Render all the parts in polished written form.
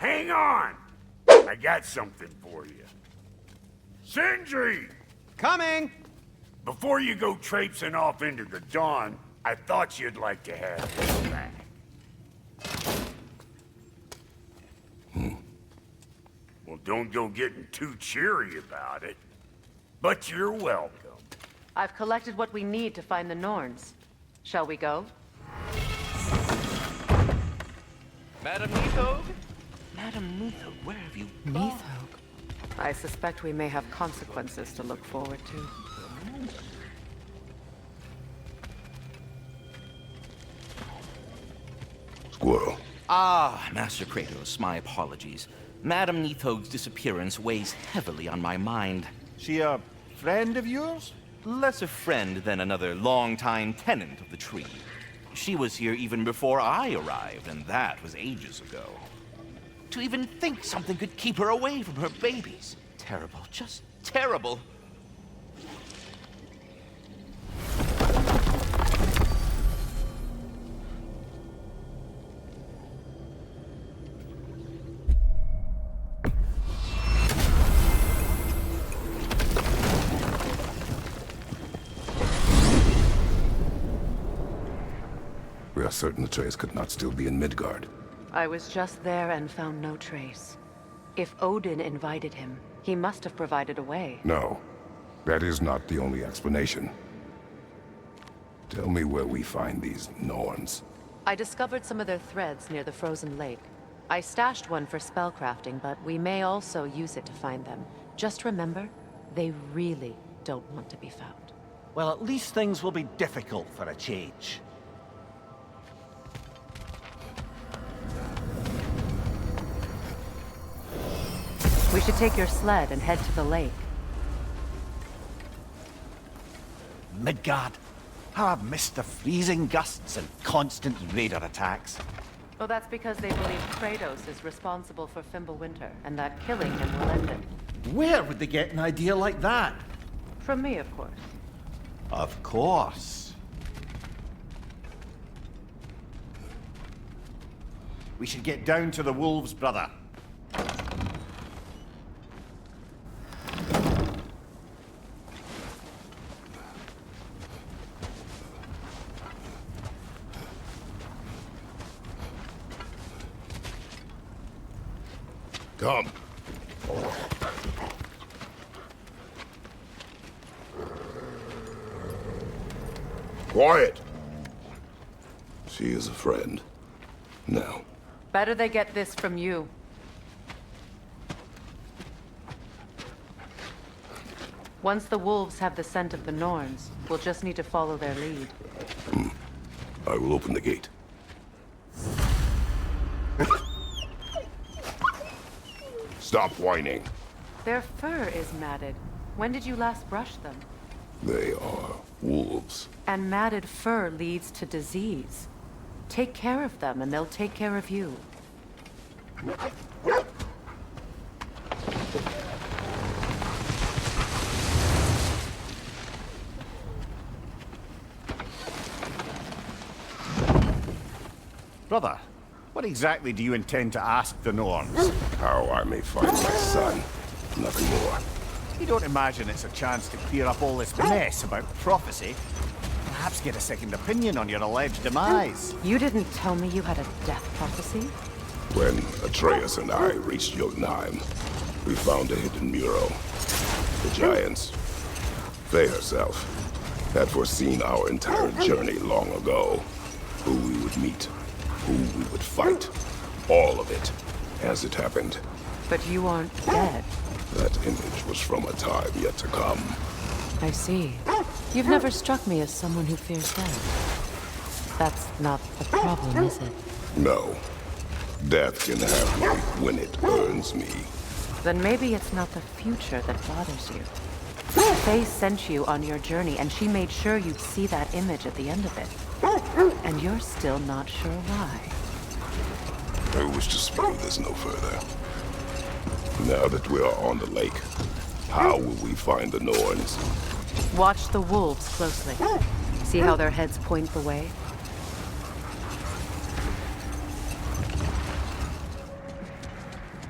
Hang on! I got something for you. Sindri! Coming! Before you go traipsing off into the dawn, I thought you'd like to have this back. Well, don't go getting too cheery about it. But you're welcome. I've collected what we need to find the Norns. Shall we go? Madam Neathog? Madam Neathog, where have you gone? Neathog. I suspect we may have consequences to look forward to. Squirrel. Ah, Master Kratos, my apologies. Madam Neathog's disappearance weighs heavily on my mind. She a friend of yours? Less a friend than another longtime tenant of the tree. She was here even before I arrived, and that was ages ago. To even think something could keep her away from her babies. Terrible, just terrible. We are certain the trace could not still be in Midgard. I was just there and found no trace. If Odin invited him, he must have provided a way. No, that is not the only explanation. Tell me where we find these Norns. I discovered some of their threads near the frozen lake. I stashed one for spellcrafting, but we may also use it to find them. Just remember, they really don't want to be found. Well, at least things will be difficult for a change. We should take your sled and head to the lake. Midgard. How I've missed the freezing gusts and constant raider attacks. Well, that's because they believe Kratos is responsible for Fimbulwinter, and that killing him will end it. Where would they get an idea like that? From me, of course. Of course. We should get down to the wolves, brother. Come. Quiet. She is a friend. Now. Better they get this from you. Once the wolves have the scent of the Norns, we'll just need to follow their lead. I will open the gate. Stop whining. Their fur is matted. When did you last brush them? They are wolves. And matted fur leads to disease. Take care of them, and they'll take care of you. Brother, what exactly do you intend to ask the Norns? How I may find my son. Nothing more. You don't imagine it's a chance to clear up all this mess about prophecy? Perhaps get a second opinion on your alleged demise. You didn't tell me you had a death prophecy? When Atreus and I reached Jotunheim, we found a hidden mural. The giants, Faye herself, had foreseen our entire journey long ago. Who we would meet, who we would fight. All of it, as it happened. But you aren't dead. That image was from a time yet to come. I see. You've never struck me as someone who fears death. That's not the problem, is it? No. Death can have me when it earns me. Then maybe it's not the future that bothers you. Faye sent you on your journey, and she made sure you'd see that image at the end of it. And you're still not sure why. I wish to speak this no further. Now that we are on the lake, how will we find the Norns? Watch the wolves closely. See how their heads point the way?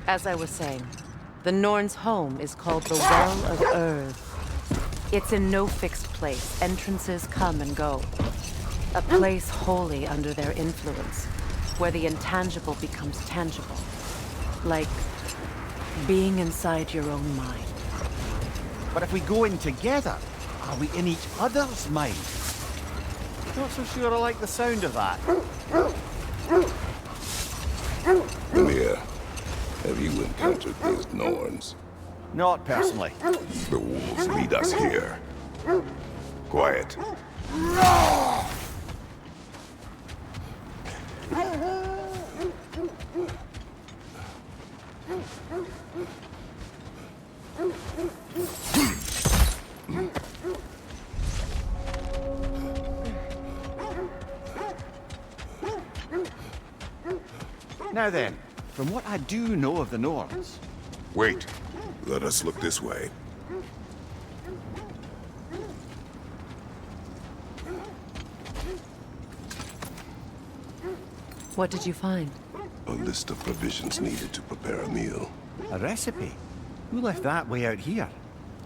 As I was saying, the Norns' home is called the Well of Earth. It's in no fixed place. Entrances come and go. A place wholly under their influence, where the intangible becomes tangible. Like being inside your own mind. But if we go in together, are we in each other's mind? Not so sure I like the sound of that. Amir, have you encountered these Norns? Not personally. The wolves lead us here. Quiet. Now then, from what I do know of the Norns... Wait. Let us look this way. What did you find? A list of provisions needed to prepare a meal. A recipe? Who left that way out here?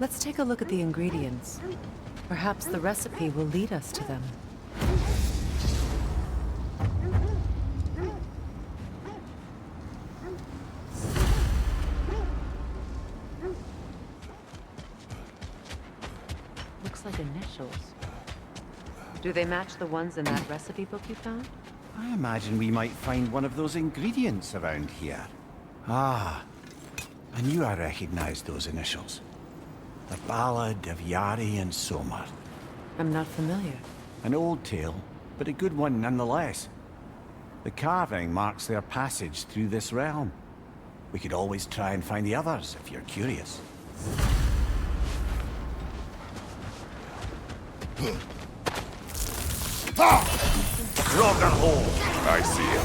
Let's take a look at the ingredients. Perhaps the recipe will lead us to them. Looks like initials. Do they match the ones in that recipe book you found? I imagine we might find one of those ingredients around here. Ah, I knew I recognized those initials. The Ballad of Yari and Somar. I'm not familiar. An old tale, but a good one nonetheless. The carving marks their passage through this realm. We could always try and find the others if you're curious. I see it.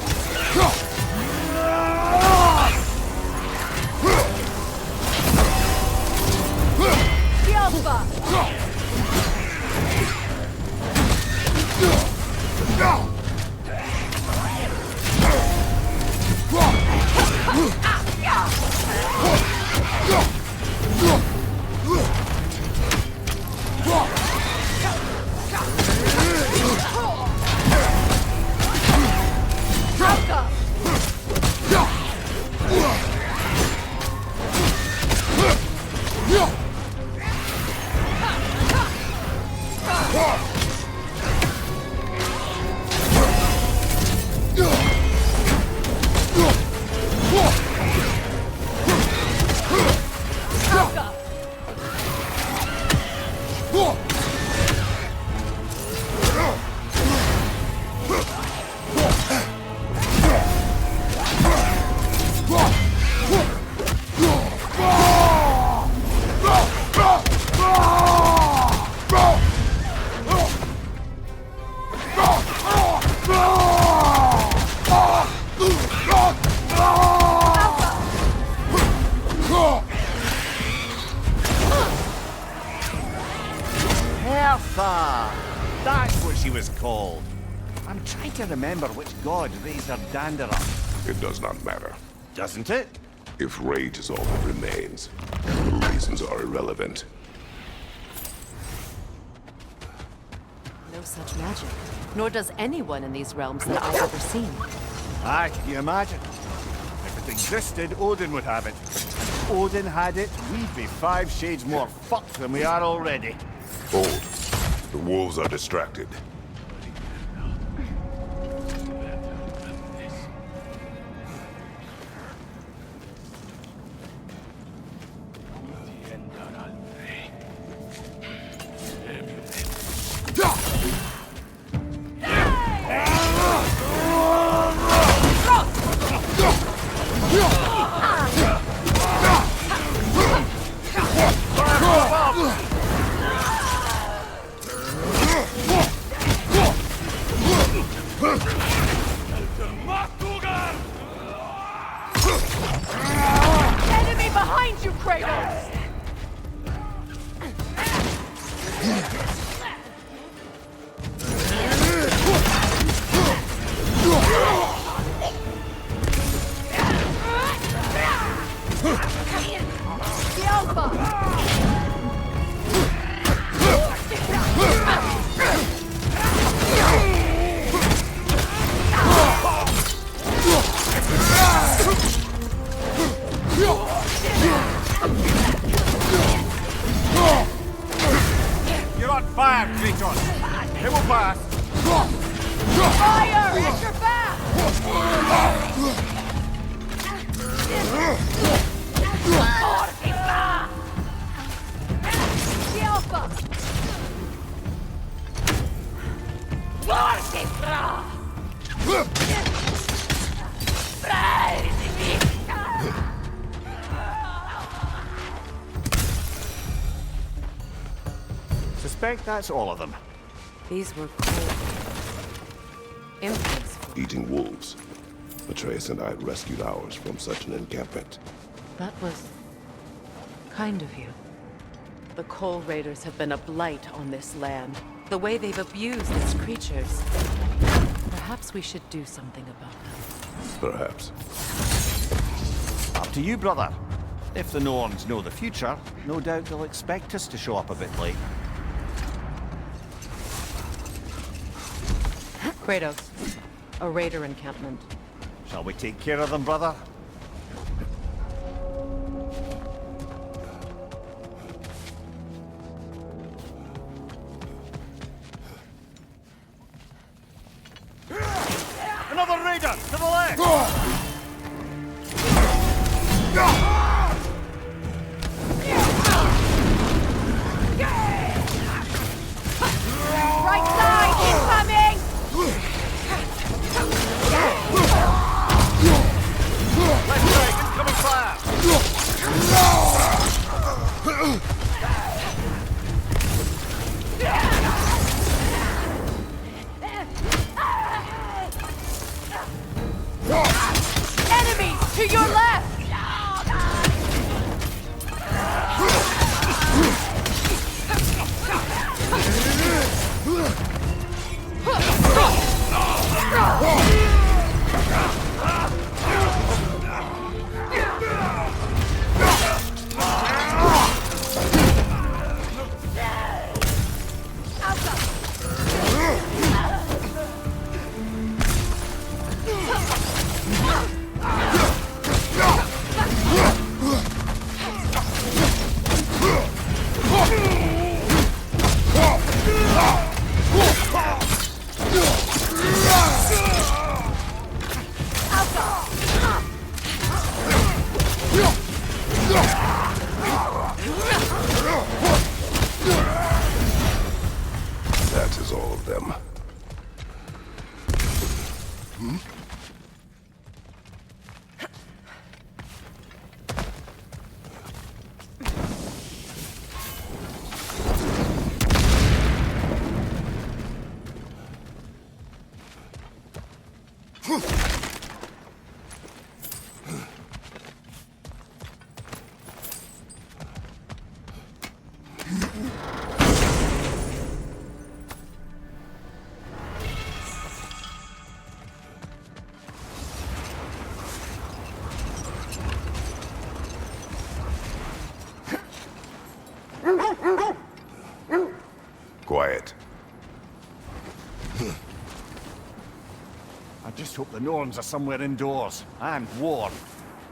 That's what she was called. I'm trying to remember which god raised her dander up. It does not matter. Doesn't it? If rage is all that remains, the reasons are irrelevant. No such magic. Nor does anyone in these realms that I've ever seen. Aye, can you imagine? If it existed, Odin would have it. If Odin had it, we'd be 5 shades more fucked than we are already. Hold. The wolves are distracted. Enemy behind you, Kratos! Suspect that's all of them. These were cold. Infants. Eating wolves. Atreus and I rescued ours from such an encampment. That was kind of you. The Coal Raiders have been a blight on this land. The way they've abused its creatures. Perhaps we should do something about them. Perhaps. Up to you, brother. If the Norns know the future, no doubt they'll expect us to show up a bit late. Kratos, a raider encampment. Shall we take care of them, brother? Another raider! To the left! Right side, incoming! Left side, incoming fire! Enemies to your left! That is all of them. Quiet. I just hope the Norns are somewhere indoors, and warm.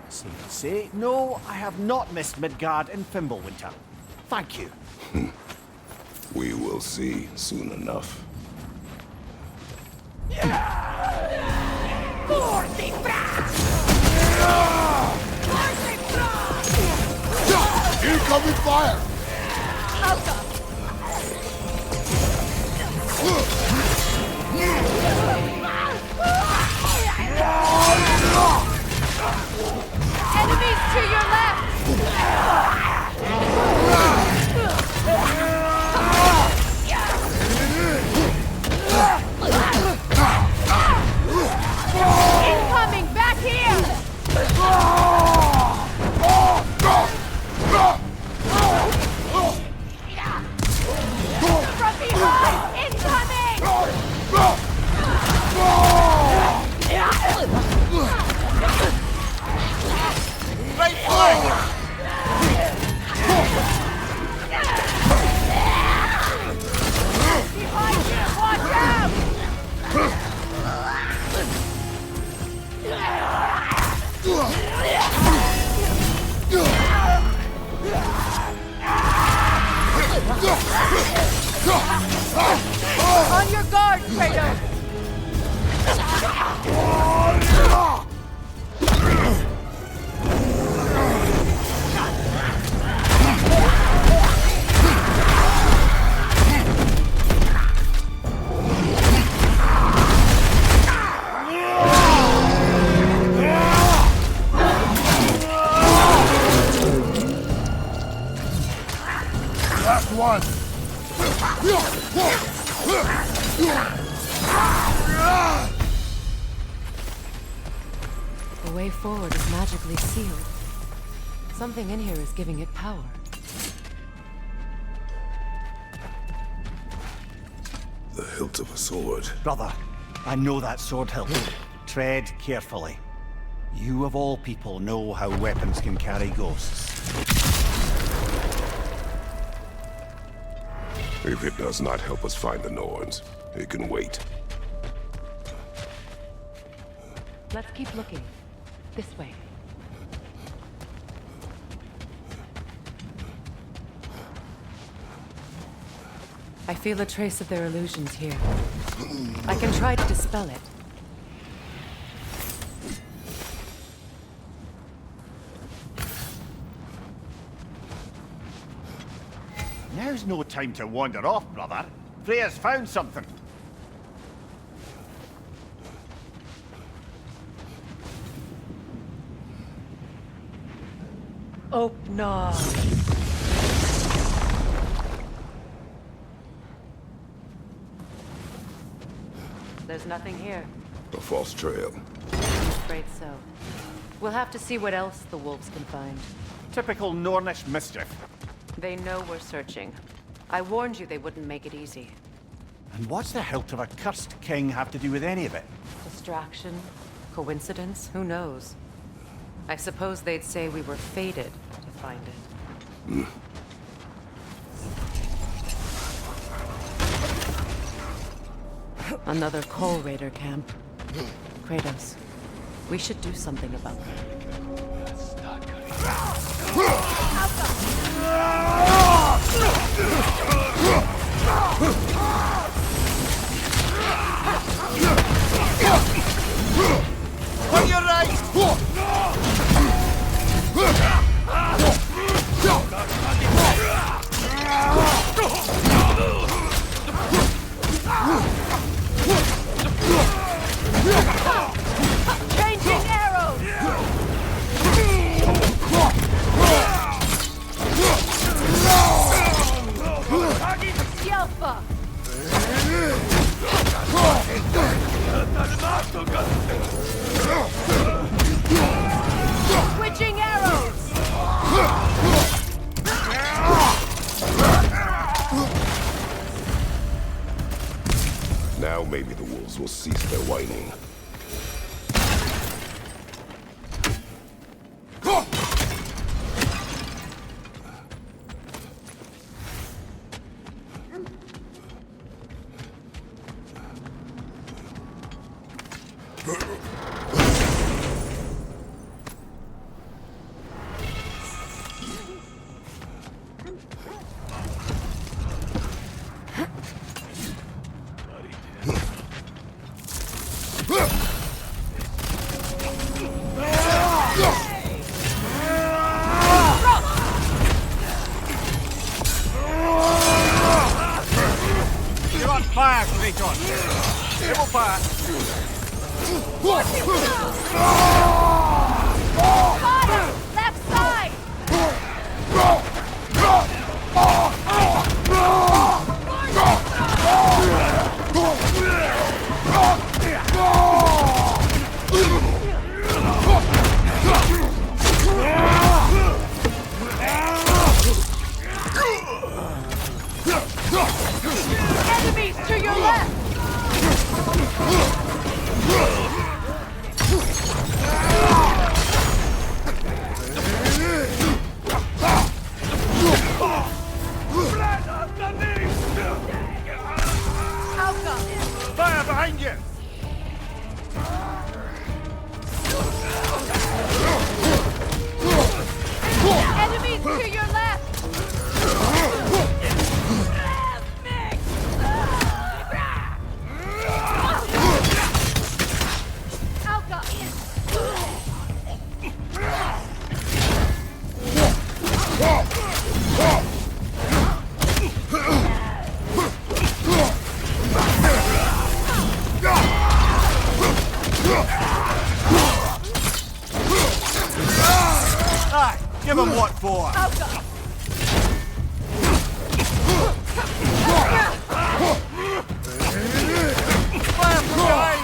Safe to say, no, I have not missed Midgard in Fimbulwinter. Thank you. We will see soon enough. Incoming fire! Enemies to your left! Incoming! Back here! From behind! Incoming! The way forward is magically sealed. Something in here is giving it power. The hilt of a sword. Brother, I know that sword hilt. Tread carefully. You of all people know how weapons can carry ghosts. If it does not help us find the Norns, it can wait. Let's keep looking. This way. I feel a trace of their illusions here. I can try to dispel it. Now's no time to wander off, brother. Freya's found something. Oh, no. There's nothing here. A false trail. I'm afraid so. We'll have to see what else the wolves can find. Typical Nornish mischief. They know we're searching. I warned you they wouldn't make it easy. And what's the hilt of a cursed king have to do with any of it? Distraction? Coincidence? Who knows? I suppose they'd say we were fated to find it. Another Coal Raider camp. Kratos, we should do something about that. On your right! Changing arrows! Yelpa! Switching arrows! Now maybe the wolves will cease their whining. You're on fire, Kratos! Triple fire! Fire! Left side! Enemies to your left! Fire behind you! Enemies to your left! Alka! Aye, give him what for! Alka! Fire from behind!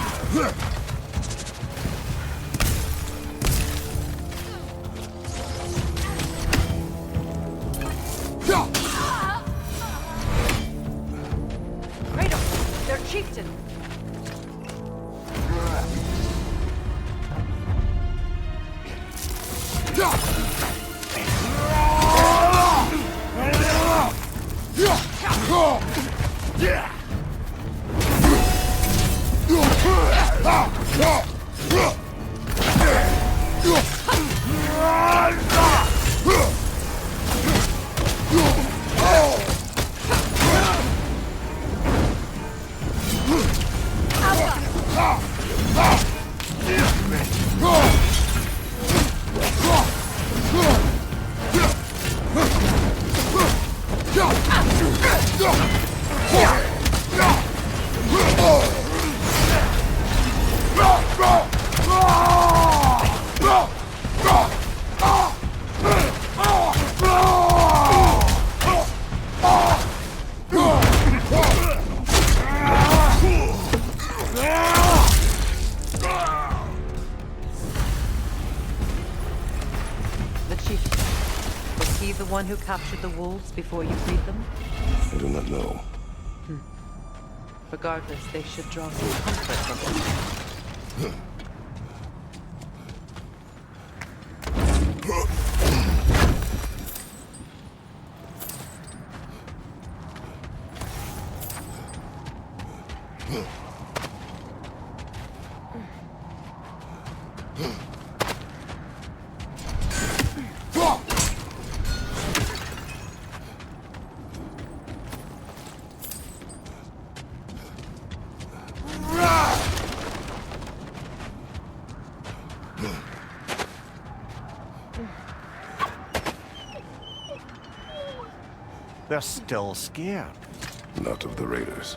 The chief. Was he the one who captured the wolves before you freed them? I do not know. Regardless, they should draw some comfort from him. They're still scared. Not of the raiders.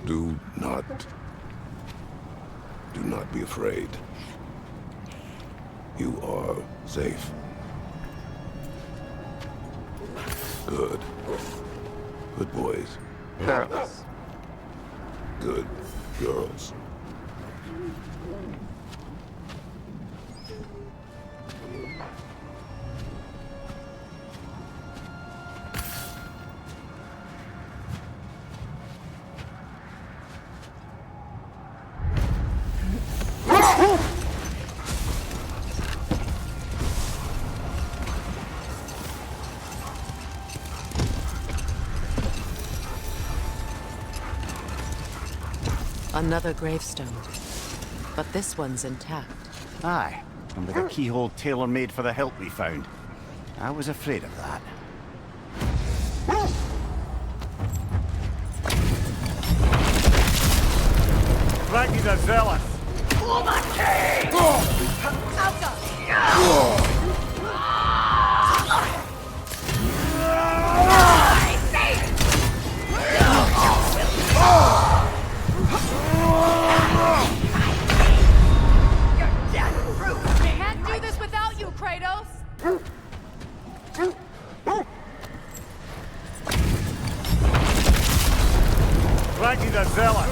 Do not be afraid. You are safe. Good. Good boys. Girls. Good girls. Another gravestone. But this one's intact. Aye, and with a keyhole tailor-made for the hilt we found. I was afraid of that. Ragnar the Zealous! Can't do this without you, Kratos! Ragnar the Zealous!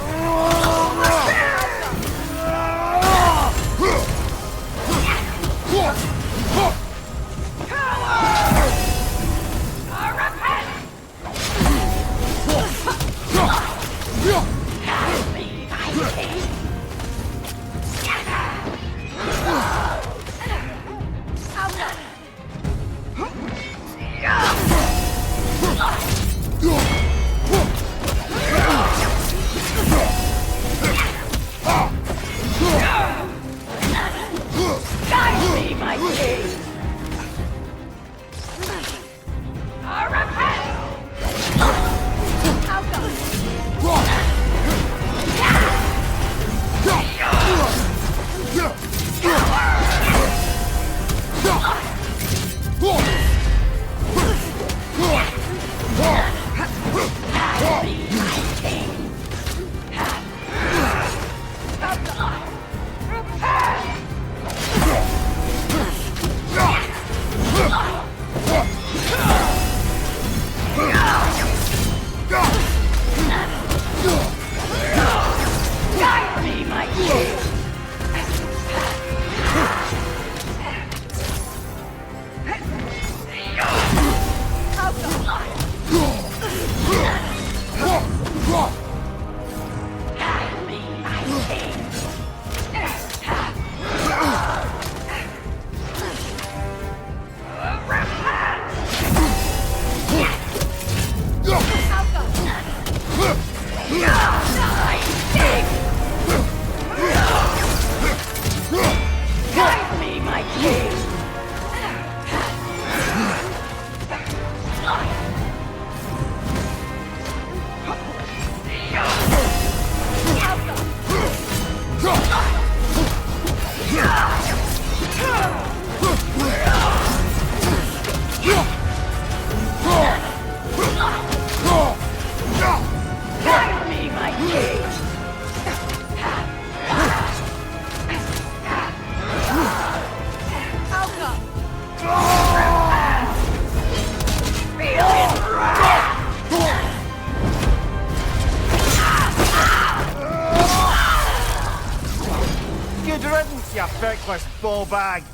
feckless ball bag!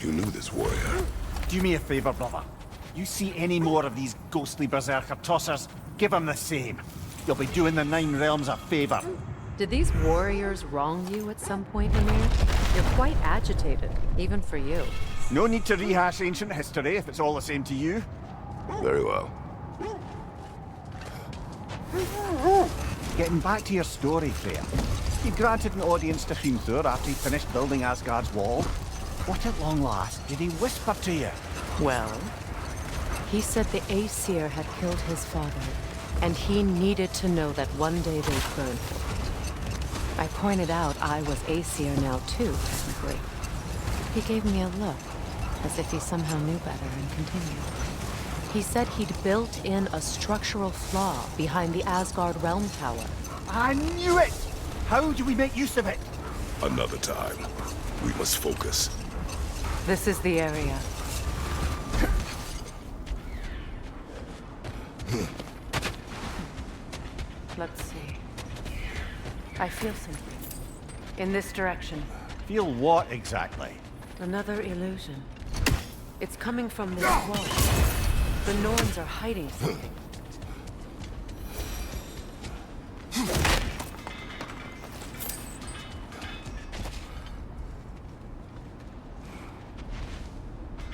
You knew this warrior. Do me a favor, brother. You see any more of these ghostly berserker tossers, give them the same. You'll be doing the Nine Realms a favor. Did these warriors wrong you at some point, Mimir? You're quite agitated, even for you. No need to rehash ancient history if it's all the same to you. Very well. Getting back to your story, Freya. You granted an audience to Chezzur after he finished building Asgard's wall. What at long last did he whisper to you? Well, he said the Aesir had killed his father, and he needed to know that one day they'd burn him. I pointed out I was Aesir now too, technically. He gave me a look, as if he somehow knew better, and continued. He said he'd built in a structural flaw behind the Asgard Realm Tower. I knew it! How do we make use of it? Another time. We must focus. This is the area. Let's see. I feel something. In this direction. Feel what exactly? Another illusion. It's coming from this wall. The Norns are hiding something.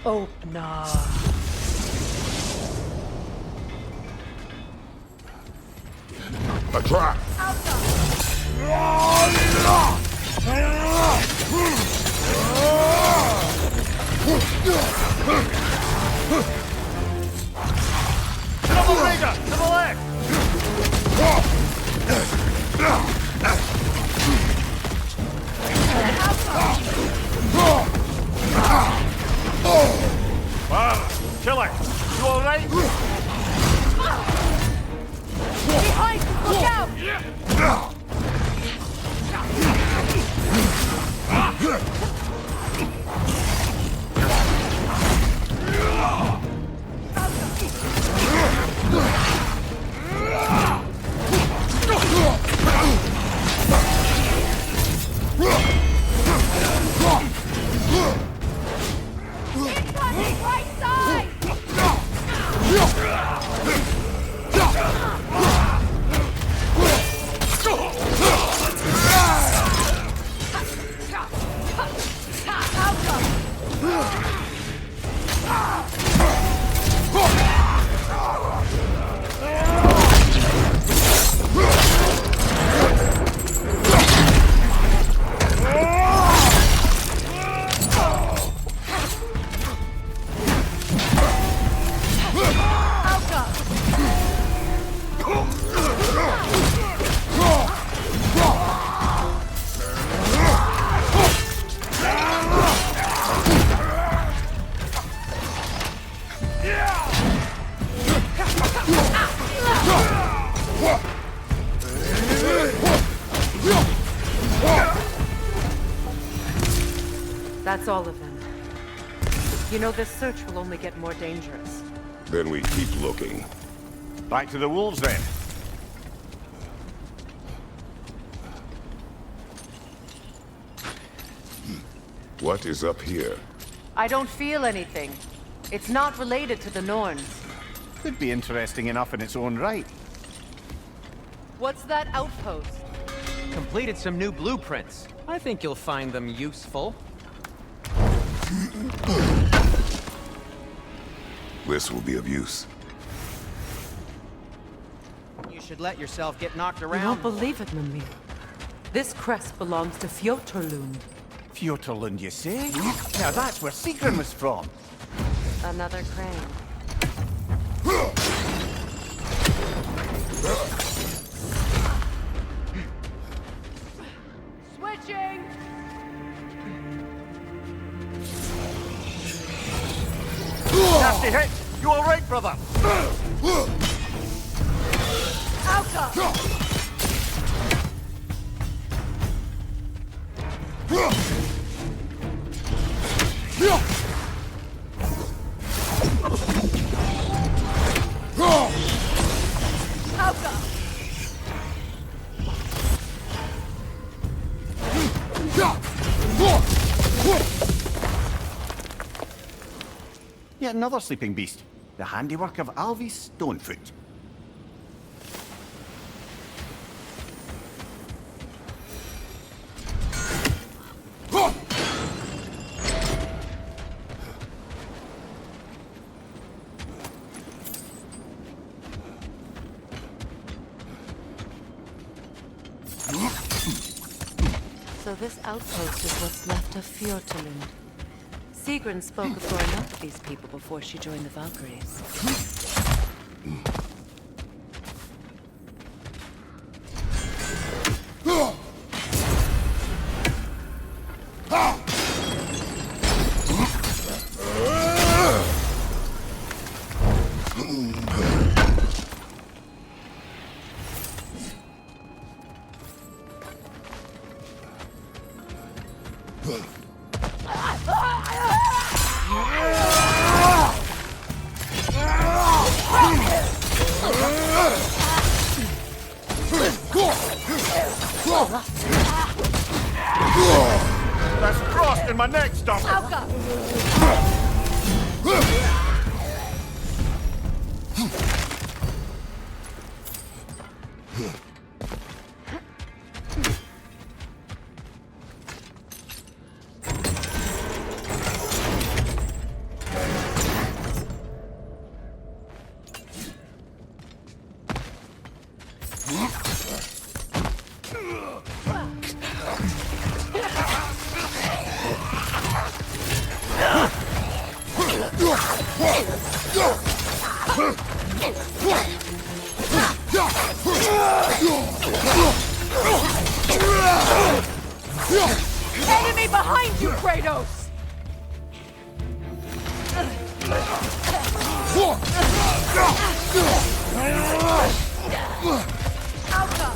Oh, no. A trap! Double Raider! To the left! Wow! Killer! You alright? Behind! Look out! Incoming right side! That's all of them. You know, this search will only get more dangerous. Then we keep looking. Back to the wolves then. What is up here? I don't feel anything. It's not related to the Norns. Could be interesting enough in its own right. What's that outpost? Completed some new blueprints. I think you'll find them useful. This will be of use. You should let yourself get knocked You around. won't believe it, Mimir. This crest belongs to Fjotorlund. Fjotorlund, you say? Now that's where Sigrun was from. Another crane. Switching! Nasty hit! You alright, brother? Alka! Alka! yet another sleeping beast. The handiwork of Alvis Stonefoot. So this outpost is what's left of Fjortulund. Sigrun spoke of going after these people before she joined the Valkyries. That's frost in my neck, Stumper! Alka! Enemy behind you, Kratos! Alka!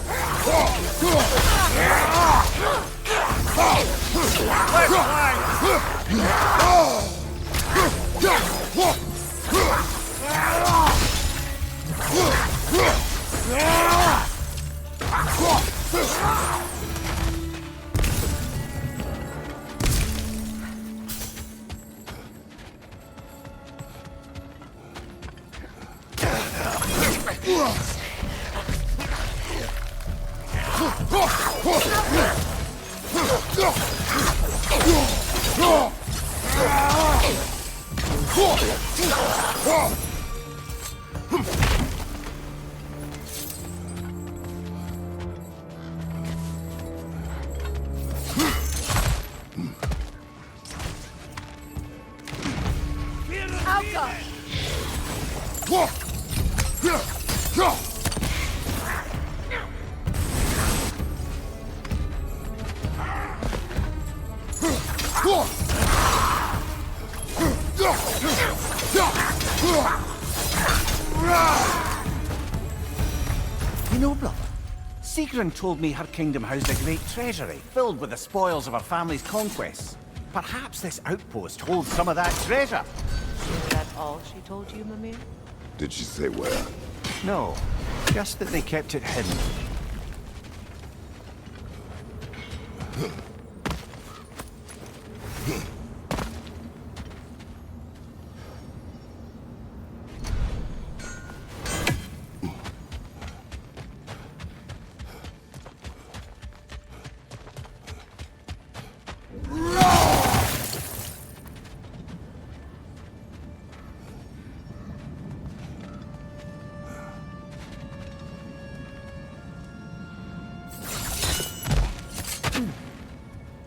You know, brother, Sigrun told me her kingdom housed a great treasury filled with the spoils of her family's conquests. Perhaps this outpost holds some of that treasure. Is that all she told you, Mimir? Did she say where? No, just that they kept it hidden.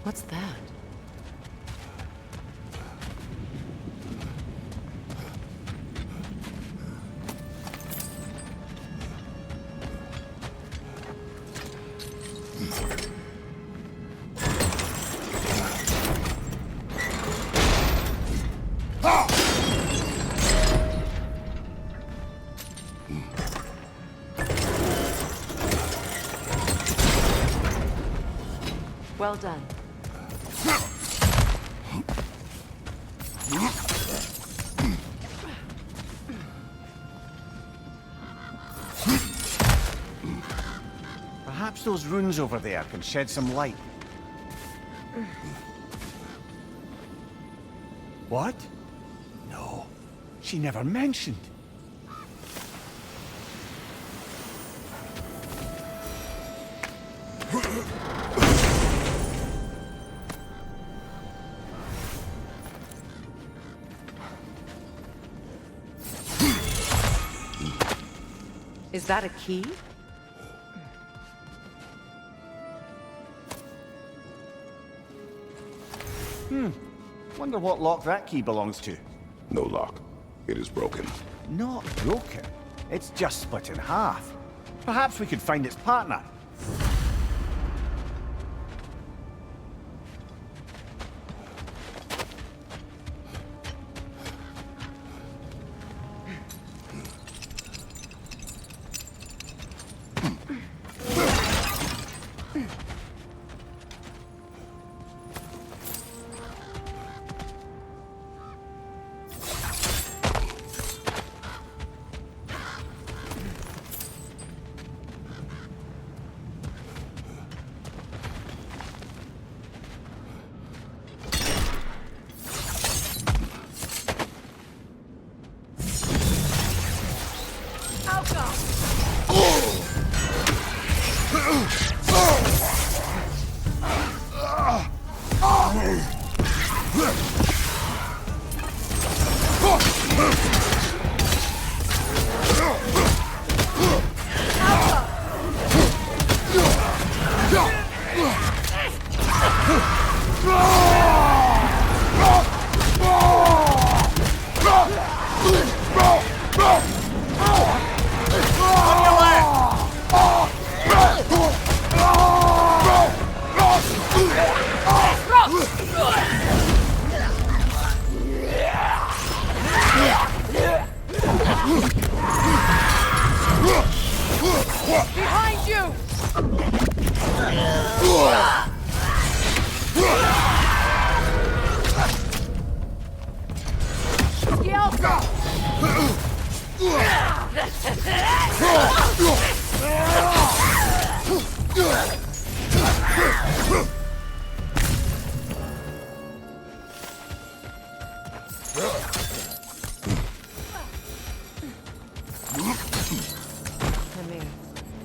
What's that? Well done. Perhaps those runes over there can shed some light. What? No. She never mentioned. Is that a key? Wonder what lock that key belongs to. No lock. It is broken. Not broken. It's just split in half. Perhaps we could find its partner. Behind you!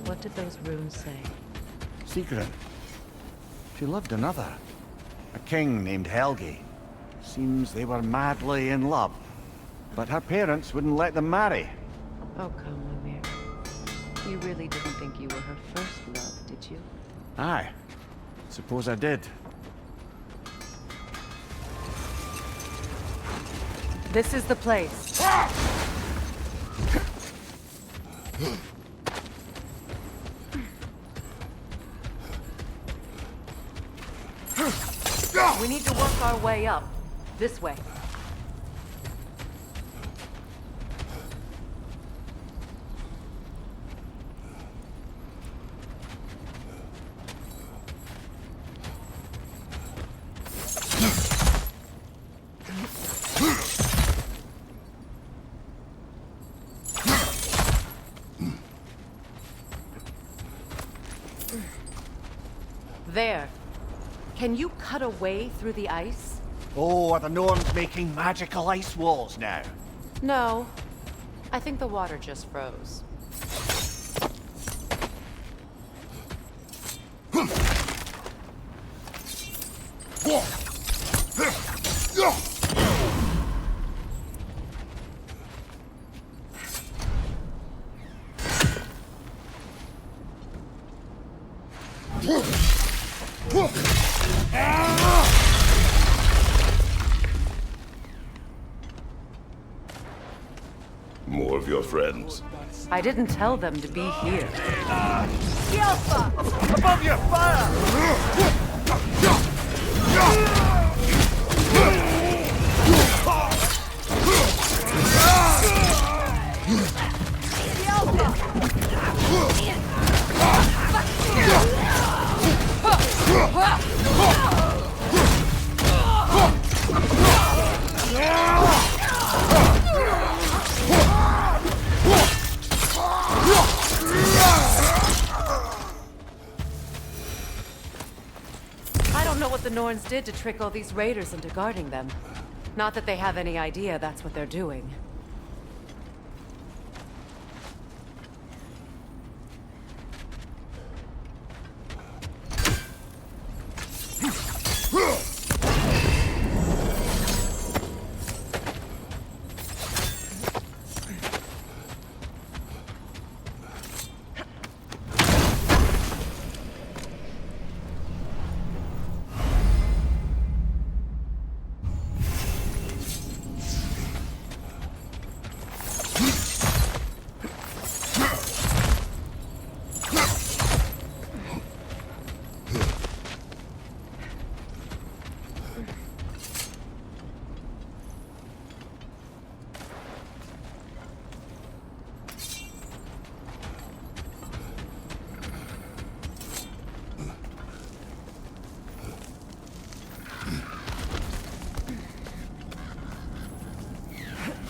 What did those runes say? Secret. She loved another. A king named Helgi. Seems they were madly in love. But her parents wouldn't let them marry. Oh, come, Amir. You really didn't think you were her first love, did you? Aye. Suppose I did. This is the place. We need to work our way up. This way. There. Can you cut a way through the ice? Oh, are the Norns making magical ice walls now? No. I think the water just froze. More of your friends. I didn't tell them to be here. Above you, fire! I don't know what the Norns did to trick all these raiders into guarding them. Not that they have any idea that's what they're doing.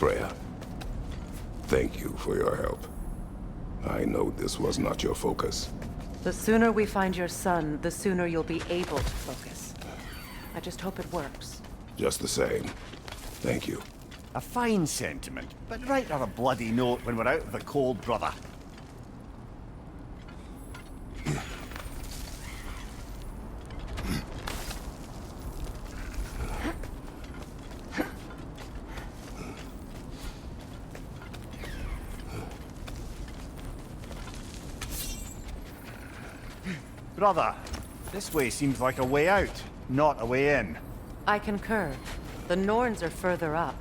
Freya, thank you for your help. I know this was not your focus. The sooner we find your son, the sooner you'll be able to focus. I just hope it works. Just the same, thank you. A fine sentiment, but write her a bloody note when we're out of the cold, brother. Brother, this way seems like a way out, not a way in. I concur. The Norns are further up.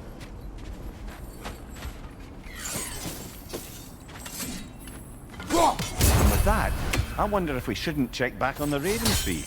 And with that, I wonder if we shouldn't check back on the raiding fee.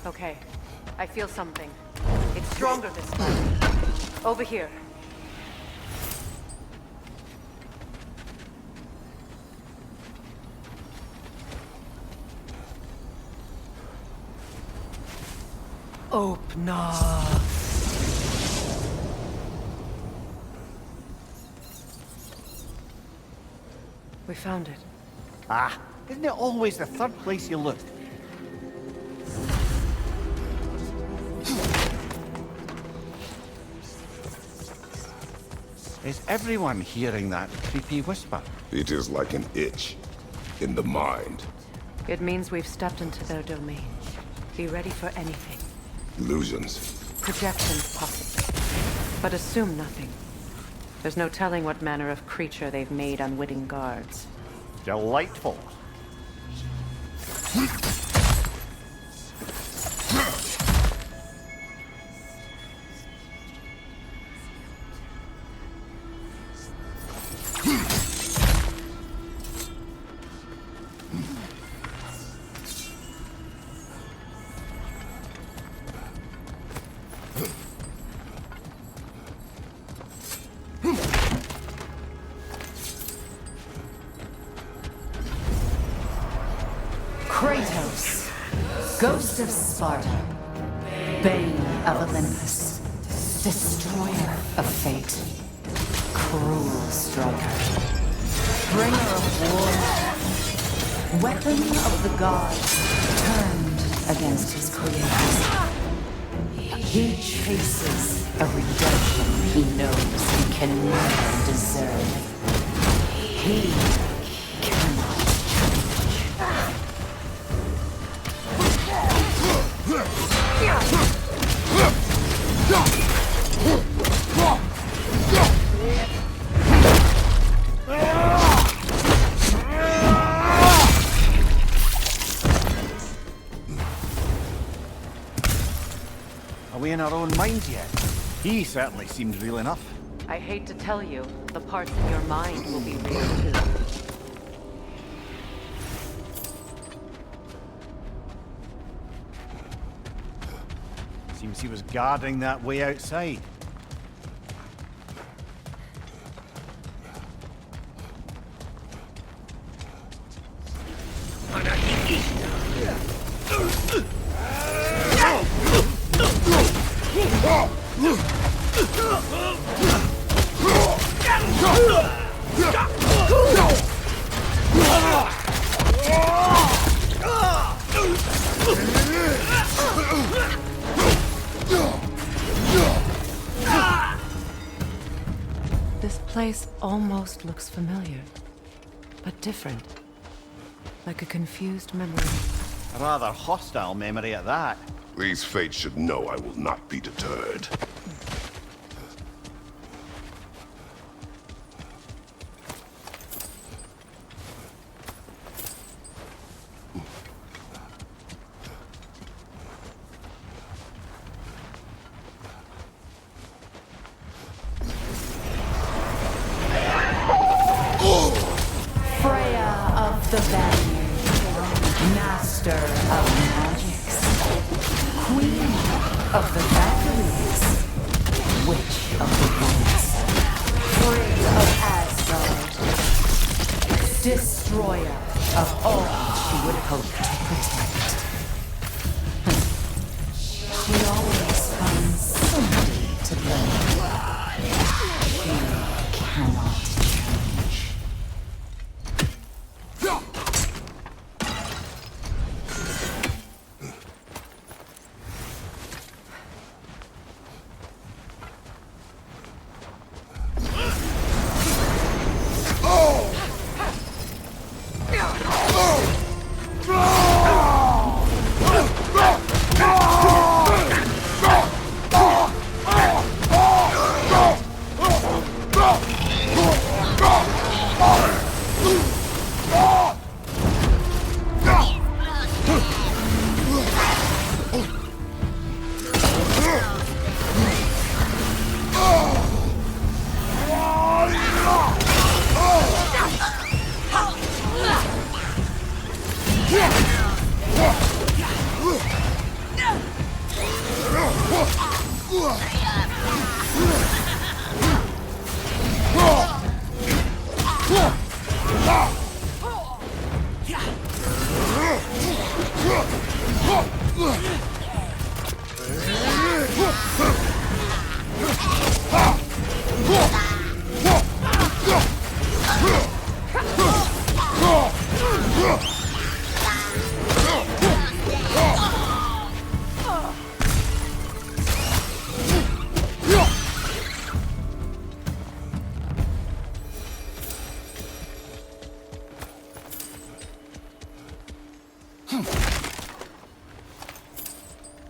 Okay, I feel something. It's stronger this time. Over here. Open up. We found it. Ah, isn't it always the third place you look? Is everyone hearing that creepy whisper? It is like an itch in the mind. It means we've stepped into their domain. Be ready for anything. Illusions. Projections, possibly. But assume nothing. There's no telling what manner of creature they've made unwitting guards. Delightful. Kratos, Ghost of Sparta, Bane of Olympus, Destroyer of Fate, Cruel Striker, Bringer of War, Weapon of the Gods, turned against his creators. He chases a redemption he knows he can never deserve. He cannot change. Are we in our own minds yet? He certainly seemed real enough. I hate to tell you, the parts in your mind will be real too. Seems he was guarding that way outside. This place almost looks familiar, but different. Like a confused memory. A rather hostile memory at that. These fates should know I will not be deterred. Freya of the Vanguard, Master of Magics, Queen of the Valkyries, Witch of the Woods, Frigg of Asgard, Destroyer of all she would hope to protect. She always finds somebody to blame. She cannot change.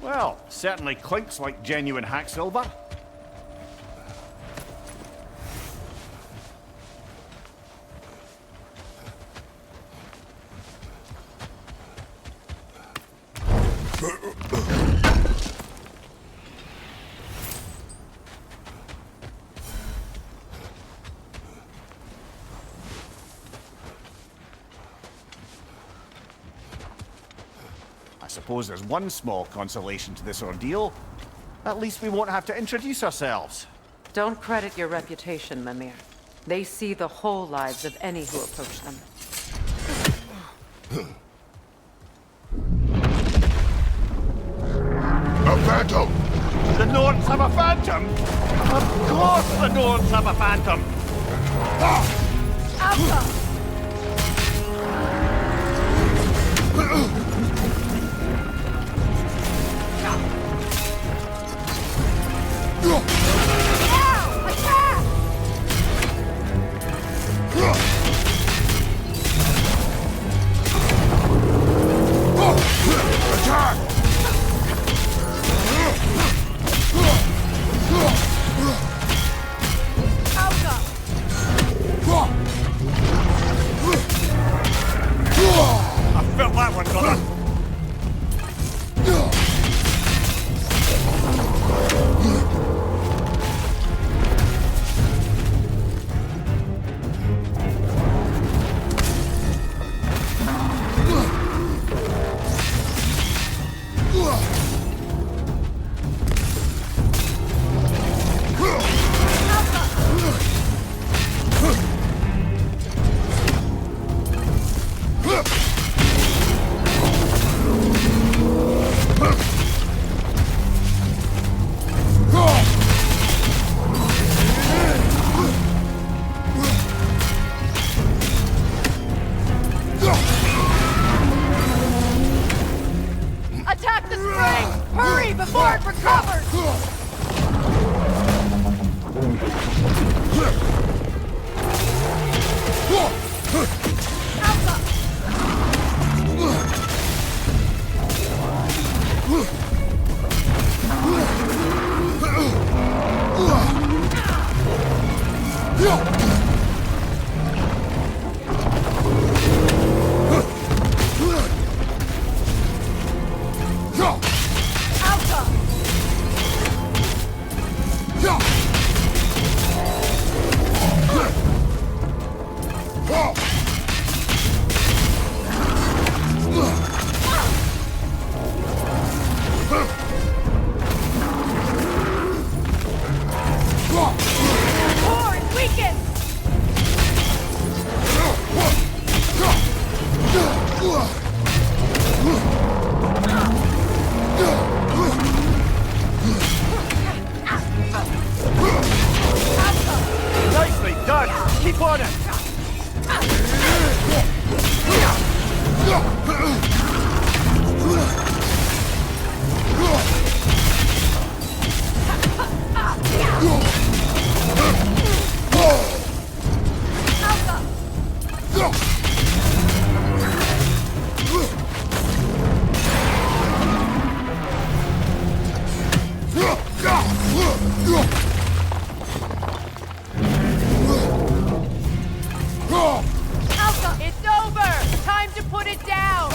Well, certainly clinks like genuine hack silver. I suppose there's one small consolation to this ordeal. At least we won't have to introduce ourselves. Don't credit your reputation, Mimir. They see the whole lives of any who approach them. A phantom! The Norns have a phantom! Of course the Norns have a phantom! Nicely done! Keep on it! It's over! Time to put it down!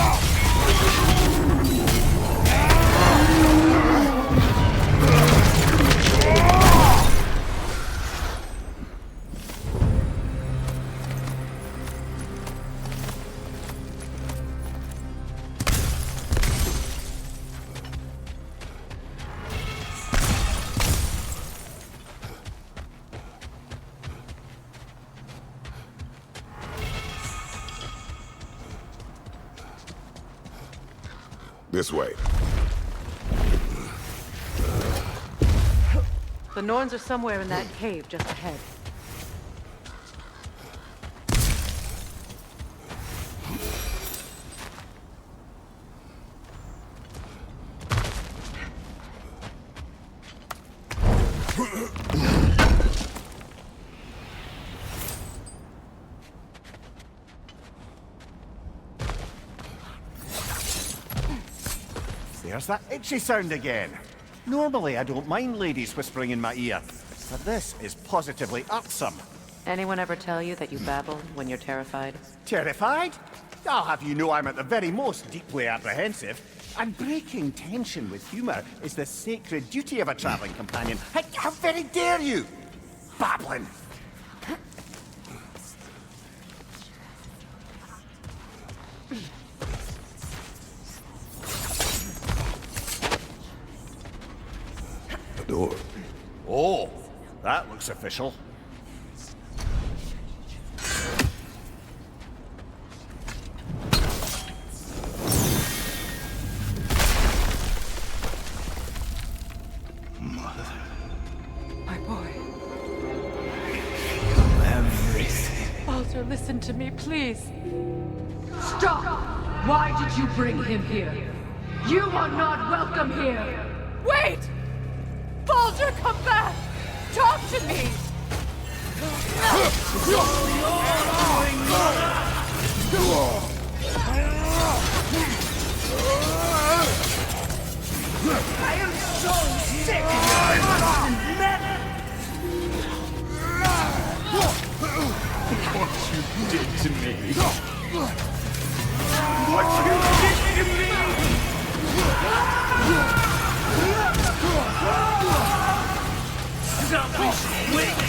This way. The Norns are somewhere in that cave just ahead. There's that itchy sound again. Normally, I don't mind ladies whispering in my ear, but this is positively irksome. Anyone ever tell you that you babble when you're terrified? Terrified? I'll have you know I'm at the very most deeply apprehensive. And breaking tension with humor is the sacred duty of a traveling companion. How very dare you? Babbling! Door. Oh, that looks official. My boy. Everything. Walter, listen to me, please. Stop! Why did you bring him here? You are not welcome here! Wait! Baldur, come back! Talk to me! I am so sick of your constant meddling! What you did to me. What you did to me! Selfish witch!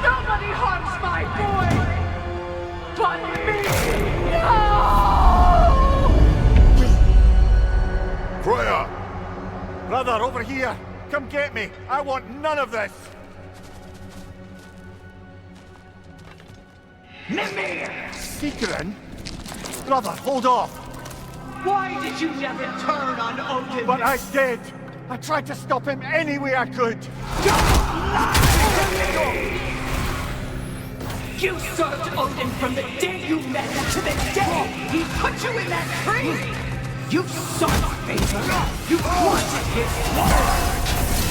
Nobody harms my boy! But me! Brother, over here! Come get me! I want none of this! Mimir! Secret? Brother, hold off! Why did you never turn on Odin? But I did! I tried to stop him any way I could! You served Odin from the day you met him to the day he put you in that tree! You sought favor! You wanted his word!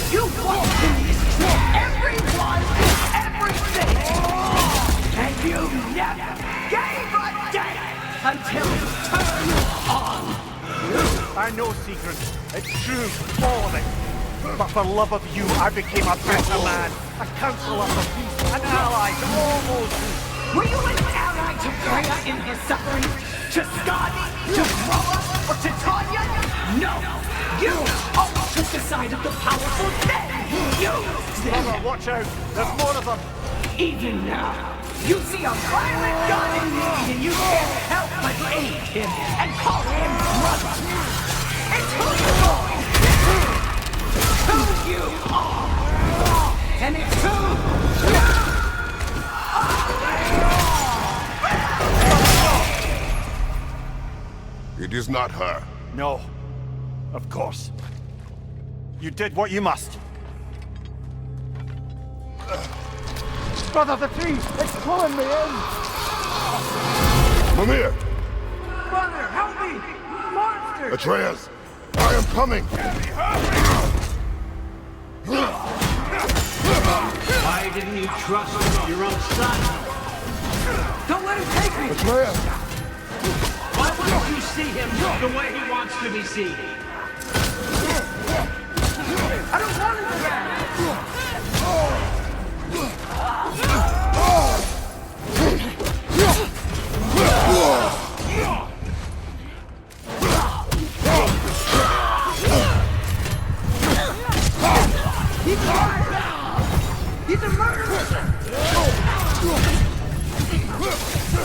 You wanted him to destroy everyone and everything! And you never gave a damn until he turned on! I know, Secret. It's true, all of it. But for love of you, I became a better man. A counselor for peace, an ally to all those who... Were you an ally to Freya in her suffering? To Skadi? To Groa? Or to Tanya? No! You always took the side of the powerful, then used them! Brother, watch out! There's more of them! Even now, you see a violent god in need and you can't help but aid him and call him brother! It's who you're going! Who you are! And it's who you It is not her. No. Of course. You did what you must. Brother, the tree! It's pulling me in! Mimir! Brother, help me! Monster! Atreus! I am coming! Why didn't you trust your own son? Don't let him take me! Atreus! Why wouldn't you see him the way he wants to be seen? I don't want him back! He's a murderer!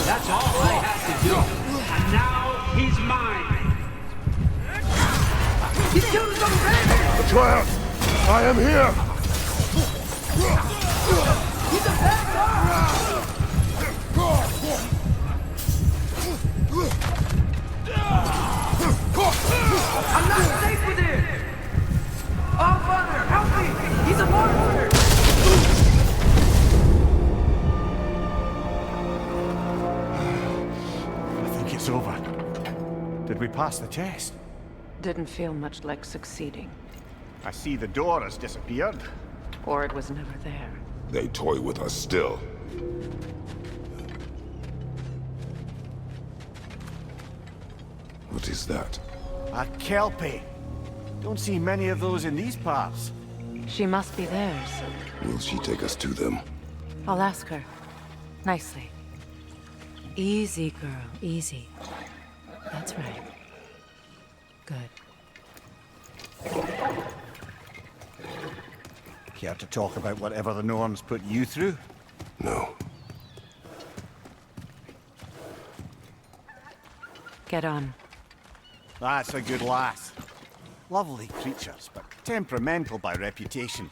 That's all I have to do. And now he's mine. He's killed his own baby! Atreus! I am here! He's a bad guy! I'm not safe with him! Oh, Father, help me! He's a monster! I think it's over. Did we pass the test? Didn't feel much like succeeding. I see the door has disappeared. Or it was never there. They toy with us still. What is that? A Kelpie. Don't see many of those in these parts. She must be theirs. Will she take us to them? I'll ask her. Nicely. Easy, girl. Easy. That's right. Good. Care to talk about whatever the Norns put you through? No. Get on. That's a good lass. Lovely creatures, but temperamental by reputation.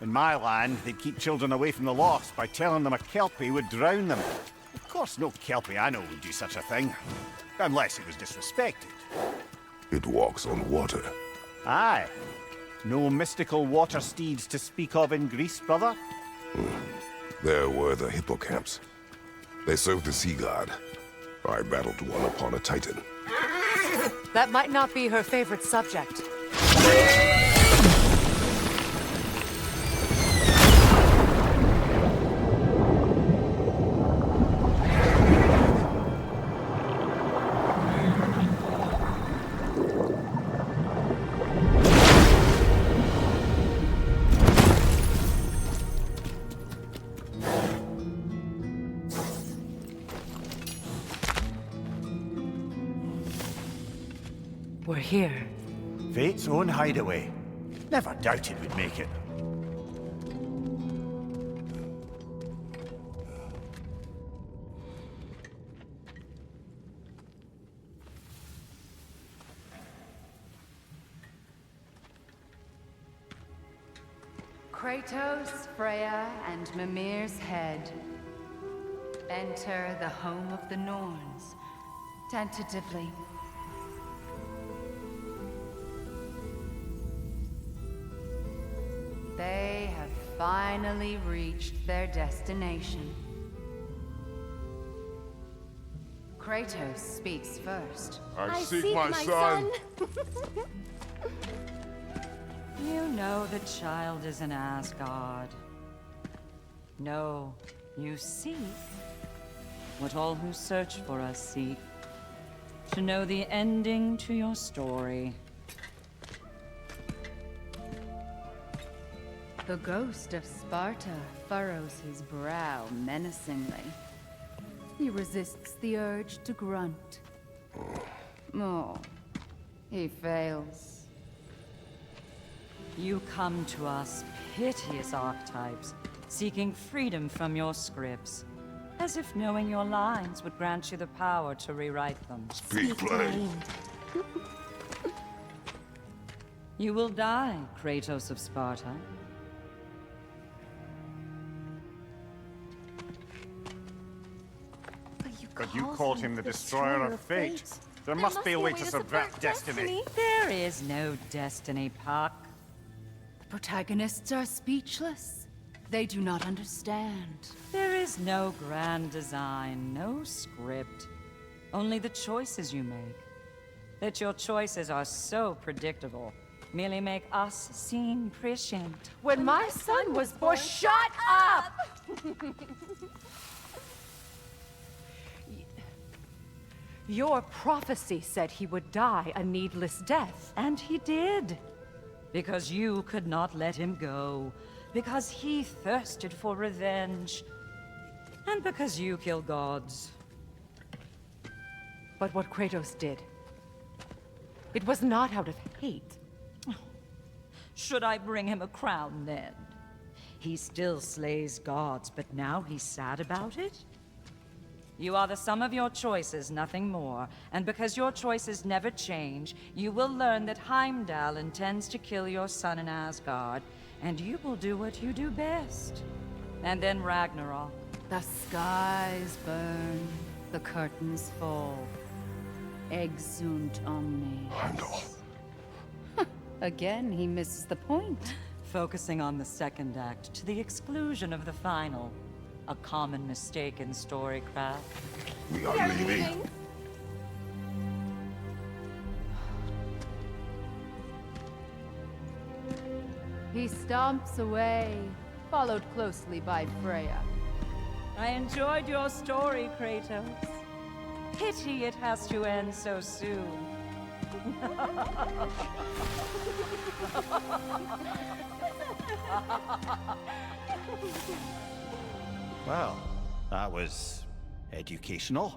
In my land, they'd keep children away from the lost by telling them a Kelpie would drown them. Of course, no Kelpie I know would do such a thing. Unless it was disrespected. It walks on water. Aye. No mystical water steeds to speak of in Greece, brother? There were the hippocamps. They served the sea god. I battled one upon a titan. That might not be her favorite subject. We're here. Fate's own hideaway. Never doubted we'd make it. Kratos, Freya, and Mimir's head. Enter the home of the Norns, tentatively. They have finally reached their destination. Kratos speaks first. I seek my son. You know the child is an Asgard. No, you seek what all who search for us seek. To know the ending to your story. The ghost of Sparta furrows his brow menacingly. He resists the urge to grunt. Oh, he fails. You come to us, piteous archetypes, seeking freedom from your scripts. As if knowing your lines would grant you the power to rewrite them. Speak plain. You will die, Kratos of Sparta. But you called him the destroyer of fate. There must be a way to subvert destiny. There is no destiny, Puck. The protagonists are speechless. They do not understand. There is no grand design, no script. Only the choices you make. That your choices are so predictable merely make us seem prescient. When my son was born, shut up! Your prophecy said he would die a needless death. And he did. Because you could not let him go. Because he thirsted for revenge. And because you kill gods. But what Kratos did, it was not out of hate. Should I bring him a crown then? He still slays gods, but now he's sad about it? You are the sum of your choices, nothing more. And because your choices never change, you will learn that Heimdall intends to kill your son in Asgard, and you will do what you do best. And then Ragnarok. The skies burn, the curtains fall. Exunt omnes. Heimdall. Again, he misses the point. Focusing on the second act to the exclusion of the final. A common mistake in storycraft. We are leaving. He stomps away, followed closely by Freya. I enjoyed your story, Kratos. Pity it has to end so soon. Well, that was educational.